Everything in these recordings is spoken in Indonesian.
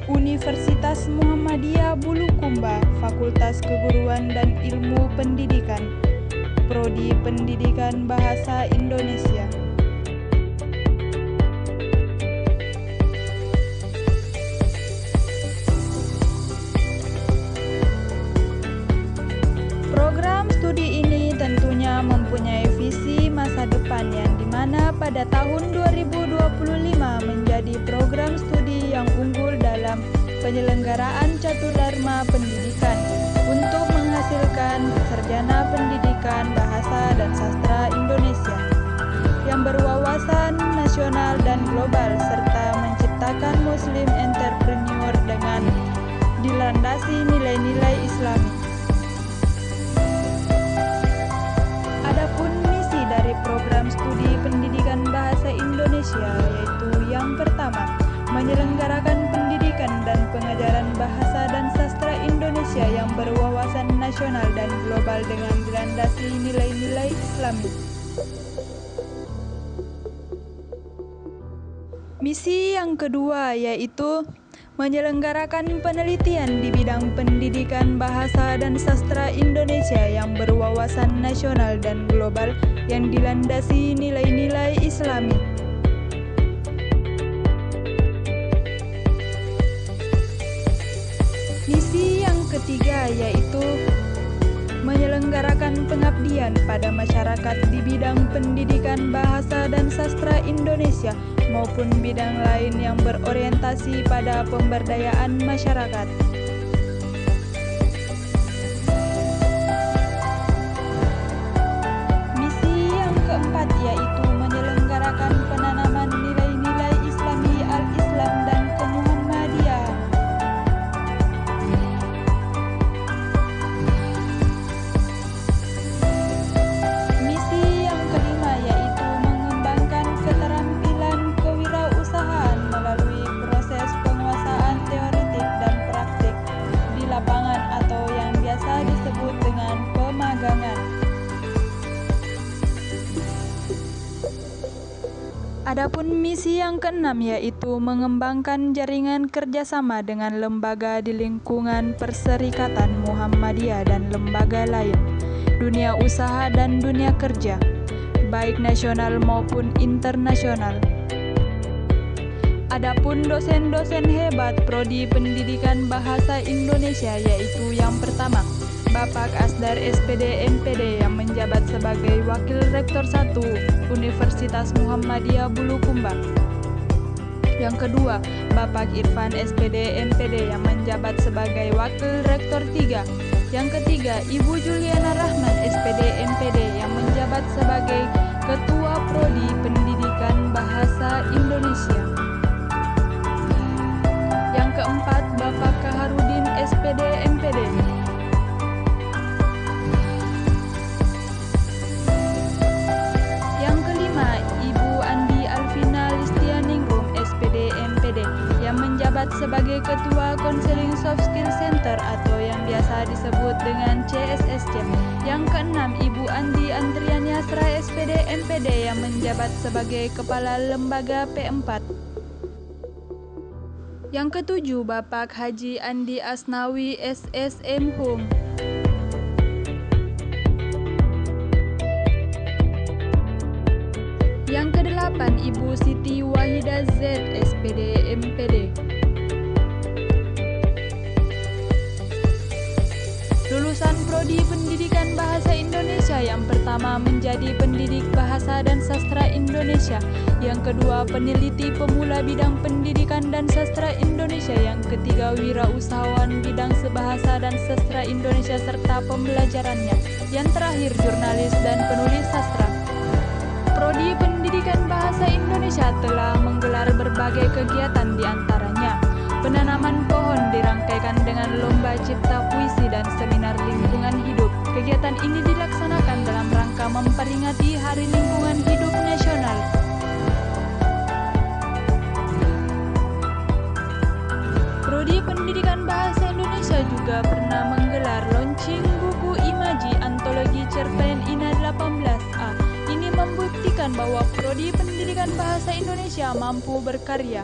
Universitas Muhammadiyah Bulukumba, Fakultas Keguruan dan Ilmu Pendidikan, Prodi Pendidikan Bahasa Indonesia. Program studi ini tentunya mempunyai visi masa depan yang dimana pada tahun 2025 menjadi program studi yang unggul dalam penyelenggaraan Caturdarma Pendidikan untuk menghasilkan sarjana pendidikan bahasa dan sastra Indonesia yang berwawasan nasional dan global serta menciptakan Muslim entrepreneur dengan dilandasi nilai-nilai Islami. Adapun misi dari program studi pendidikan bahasa Indonesia yaitu yang pertama, menyelenggarakan pendidikan dan pengajaran bahasa dan sastra Indonesia yang berwawasan nasional dan global dengan dilandasi nilai-nilai Islami. Misi yang kedua yaitu menyelenggarakan penelitian di bidang pendidikan bahasa dan sastra Indonesia yang berwawasan nasional dan global yang dilandasi nilai-nilai Islami. Misi yang ketiga yaitu menyelenggarakan pengabdian pada masyarakat di bidang pendidikan bahasa dan sastra Indonesia maupun bidang lain yang berorientasi pada pemberdayaan masyarakat. Misi yang keempat yaitu menyelenggarakan penanaman nilai-nilai Islami al-Islam dan kemuhammadiyahan. Misi yang kelima yaitu mengembangkan keterampilan kewirausahaan melalui proses penguasaan teoretik dan praktik di lapangan atau yang biasa disebut dengan pemagangan. Adapun misi yang keenam yaitu mengembangkan jaringan kerjasama dengan lembaga di lingkungan Perserikatan Muhammadiyah dan lembaga lain, dunia usaha dan dunia kerja, baik nasional maupun internasional. Adapun dosen-dosen hebat Prodi Pendidikan Bahasa Indonesia yaitu yang pertama, Bapak Asdar SPD MPD yang menjabat sebagai Wakil Rektor 1 Universitas Muhammadiyah Bulukumba. Yang kedua, Bapak Irfan SPD MPD yang menjabat sebagai Wakil Rektor 3. Yang ketiga, Ibu Juliana Rahman SPD MPD yang menjabat sebagai Ketua Prodi Pendidikan Bahasa Indonesia. Yang keempat, Bapak Kaharudin SPD MPD. Yang kelima, Ibu Andi Alvina Listianingrum SPD MPD yang menjabat sebagai Ketua Konseling Soft Skill Center atau yang biasa disebut dengan CSSC. Yang keenam, Ibu Andi Antrian Yasra SPD MPD yang menjabat sebagai Kepala Lembaga P4. Yang ketujuh, Bapak Haji Andi Asnawi SSM Hum. Yang kedelapan, Ibu Siti Wahidah Z SPD MPD. Lulusan Prodi Pendidikan Bahasa Indonesia yang pertama menjadi pendidik bahasa dan sastra Indonesia, yang kedua peneliti pemula bidang pendidikan dan sastra Indonesia, yang ketiga wirausahawan bidang sebahasa dan sastra Indonesia serta pembelajarannya, yang terakhir jurnalis dan penulis sastra. Prodi Pendidikan Bahasa Indonesia telah menggelar berbagai kegiatan di antaranya penanaman pohon dirangkaikan dengan lomba cipta puisi dan seminar lingkungan hidup. Kegiatan ini dilaksanakan dalam rangka memperingati Hari Lingkungan Hidup Nasional. Prodi Pendidikan Bahasa Indonesia juga pernah menggelar launching buku imaji antologi cerpen INA 18A. Ini membuktikan bahwa Prodi Pendidikan Bahasa Indonesia mampu berkarya.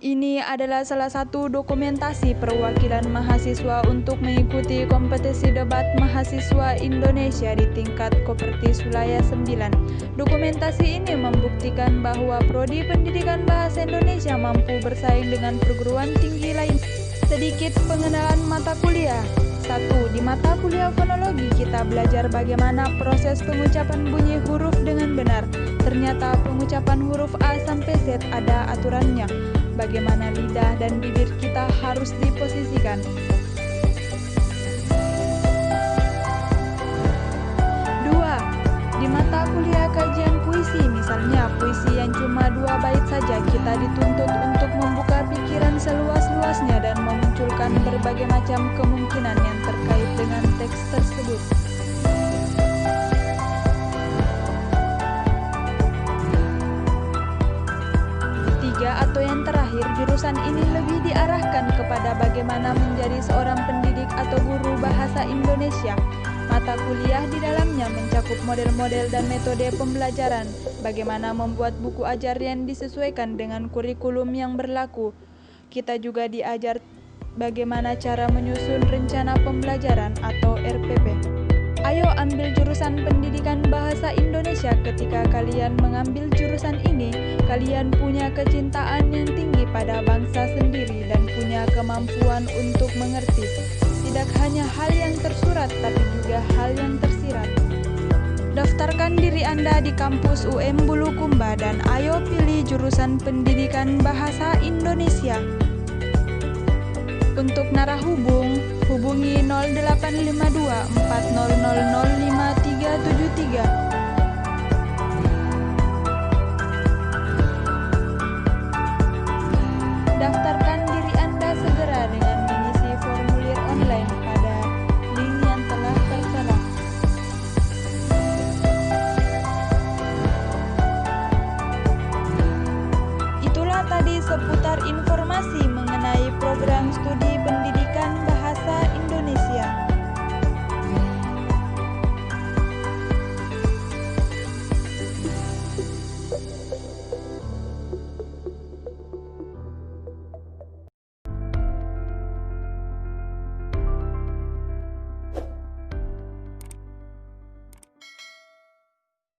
Ini adalah salah satu dokumentasi perwakilan mahasiswa untuk mengikuti kompetisi debat mahasiswa Indonesia di tingkat Kopertis Wilayah 9. Dokumentasi ini membuktikan bahwa Prodi Pendidikan Bahasa Indonesia mampu bersaing dengan perguruan tinggi lain. Sedikit pengenalan mata kuliah. 1. Di mata kuliah fonologi kita belajar bagaimana proses pengucapan bunyi huruf dengan benar. Ternyata pengucapan huruf A sampai Z ada aturannya. Bagaimana lidah dan bibir kita harus diposisikan. 2. Di mata kuliah kajian puisi, misalnya puisi yang cuma 2 bait saja, kita dituntut untuk membuka pikiran seluas-luasnya dan memunculkan berbagai macam kemungkinan yang terkait dengan teks tersebut. 3. Atau yang terakhir, jurusan ini lebih diarahkan kepada bagaimana menjadi seorang pendidik atau guru bahasa Indonesia. Mata kuliah di dalamnya mencakup model-model dan metode pembelajaran, bagaimana membuat buku ajar yang disesuaikan dengan kurikulum yang berlaku. Kita juga diajar bagaimana cara menyusun rencana pembelajaran atau RPP. Ayo ambil jurusan pendidikan bahasa Indonesia. Ketika kalian mengambil jurusan ini, kalian punya kecintaan yang tinggi pada bangsa sendiri dan punya kemampuan untuk mengerti. Tidak hanya hal yang tersurat, tapi juga hal yang tersirat. Daftarkan diri Anda di kampus UM Bulukumba dan ayo pilih jurusan pendidikan bahasa Indonesia. Untuk narahubung, hubungi 0852 4000 5373. Daftarkan diri Anda segera dengan mengisi formulir online pada link yang telah tertera. Itulah tadi seputar informasi mengenai program studi pendidikan